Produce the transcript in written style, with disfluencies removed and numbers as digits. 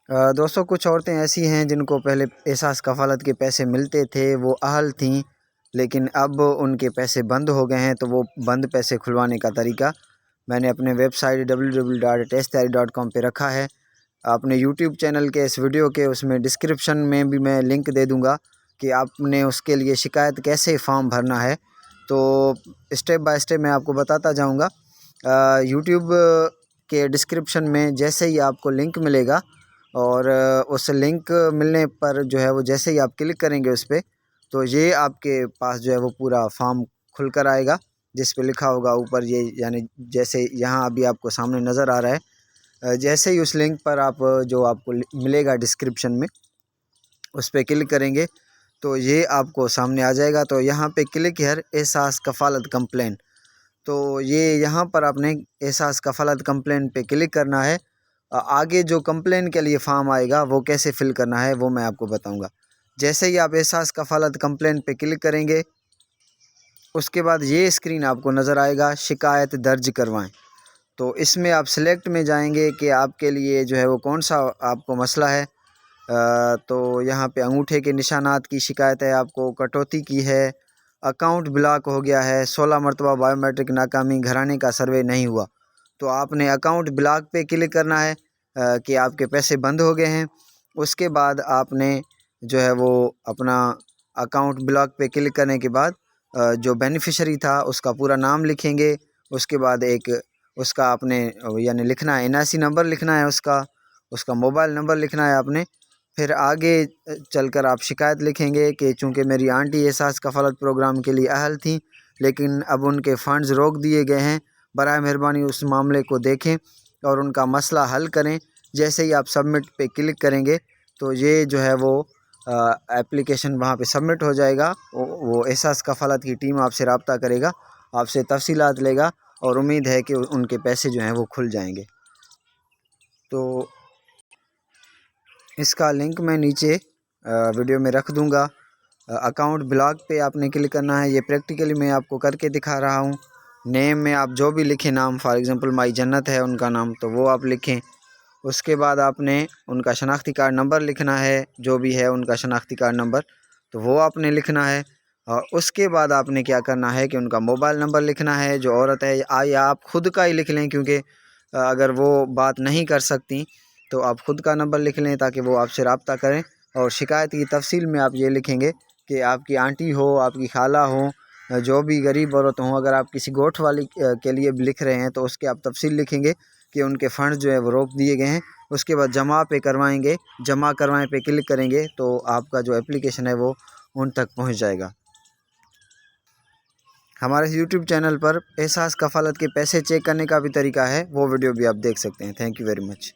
دوستوں کچھ عورتیں ایسی ہیں جن کو پہلے احساس کفالت کے پیسے ملتے تھے، وہ اہل تھیں، لیکن اب ان کے پیسے بند ہو گئے ہیں۔ تو وہ بند پیسے کھلوانے کا طریقہ میں نے اپنے ویب سائٹ www.testdiary.com پہ رکھا ہے۔ اپنے یوٹیوب چینل کے اس ویڈیو کے اس میں ڈسکرپشن میں بھی میں لنک دے دوں گا کہ آپ نے اس کے لیے شکایت کیسے فارم بھرنا ہے۔ تو اسٹیپ بائی اسٹیپ میں آپ کو بتاتا جاؤں گا۔ یوٹیوب کے ڈسکرپشن میں جیسے ہی آپ کو لنک ملے گا، اور اس لنک ملنے پر جو ہے وہ جیسے ہی آپ کلک کریں گے اس پہ، تو یہ آپ کے پاس جو ہے وہ پورا فارم کھل کر آئے گا، جس پہ لکھا ہوگا اوپر یہ، یعنی جیسے یہاں ابھی آپ کو سامنے نظر آ رہا ہے۔ جیسے ہی اس لنک پر آپ جو آپ کو ملے گا ڈسکرپشن میں، اس پہ کلک کریں گے تو یہ آپ کو سامنے آ جائے گا۔ تو یہاں پہ کلک ہیئر احساس کفالت کمپلین، تو یہ یہاں پر آپ نے احساس کفالت کمپلین پہ کلک کرنا ہے۔ آگے جو کمپلین کے لیے فارم آئے گا وہ کیسے فل کرنا ہے وہ میں آپ کو بتاؤں گا۔ جیسے ہی آپ احساس کفالت کمپلین پہ کلک کریں گے، اس کے بعد یہ اسکرین آپ کو نظر آئے گا، شکایت درج کروائیں۔ تو اس میں آپ سلیکٹ میں جائیں گے کہ آپ کے لیے جو ہے وہ کون سا آپ کو مسئلہ ہے۔ تو یہاں پہ انگوٹھے کے نشانات کی شکایت ہے، آپ کو کٹوتی کی ہے، اکاؤنٹ بلاک ہو گیا ہے، 16 مرتبہ بایو میٹرک ناکامی، گھرانے کا سروے نہیں ہوا۔ تو آپ نے اکاؤنٹ بلاک پہ کلک کرنا ہے کہ آپ کے پیسے بند ہو گئے ہیں۔ اس کے بعد آپ نے جو ہے وہ اپنا اکاؤنٹ بلاک پہ کلک کرنے کے بعد جو بینیفیشری تھا اس کا پورا نام لکھیں گے۔ اس کے بعد ایک اس کا آپ نے یعنی لکھنا ہے، 79 نمبر لکھنا ہے، اس کا موبائل نمبر لکھنا ہے آپ نے۔ پھر آگے چل کر آپ شکایت لکھیں گے کہ چونکہ میری آنٹی احساس کفالت پروگرام کے لیے اہل تھیں، لیکن اب ان کے فنڈز روک دیے گئے ہیں، برائے مہربانی اس معاملے کو دیکھیں اور ان کا مسئلہ حل کریں۔ جیسے ہی آپ سبمٹ پہ کلک کریں گے تو یہ جو ہے وہ اپلیکیشن وہاں پہ سبمٹ ہو جائے گا۔ وہ احساس کفالت کی ٹیم آپ سے رابطہ کرے گا، آپ سے تفصیلات لے گا، اور امید ہے کہ ان کے پیسے جو ہیں وہ کھل جائیں گے۔ تو اس کا لنک میں نیچے ویڈیو میں رکھ دوں گا۔ اکاؤنٹ بلاک پہ آپ نے کلک کرنا ہے، یہ پریکٹیکلی میں آپ کو کر کے دکھا رہا ہوں۔ نیم میں آپ جو بھی لکھیں، نام فار ایگزامپل مائی جنت ہے ان کا نام، تو وہ آپ لکھیں۔ اس کے بعد آپ نے ان کا شناختی کارڈ نمبر لکھنا ہے، جو بھی ہے ان کا شناختی کارڈ نمبر، تو وہ آپ نے لکھنا ہے۔ اور اس کے بعد آپ نے کیا کرنا ہے کہ ان کا موبائل نمبر لکھنا ہے، جو عورت ہے، یا آپ خود کا ہی لکھ لیں، کیونکہ اگر وہ بات نہیں کر سکتی تو آپ خود کا نمبر لکھ لیں تاکہ وہ آپ سے رابطہ کریں۔ اور شکایت کی تفصیل میں آپ یہ لکھیں گے کہ آپ کی آنٹی ہو، آپ کی خالہ ہوں، جو بھی غریب عورت ہوں، اگر آپ کسی گوٹھ والی کے لیے بھی لکھ رہے ہیں تو اس کے آپ تفصیل لکھیں گے کہ ان کے فنڈ جو ہے وہ روک دیے گئے ہیں۔ اس کے بعد جمع پہ کروائیں گے، جمع کروائیں پہ کلک کریں گے تو آپ کا جو اپلیکیشن ہے وہ ان تک پہنچ جائے گا۔ ہمارے یوٹیوب چینل پر احساس کفالت کے پیسے چیک کرنے کا بھی طریقہ ہے، وہ ویڈیو بھی آپ دیکھ سکتے ہیں۔ Thank you very much.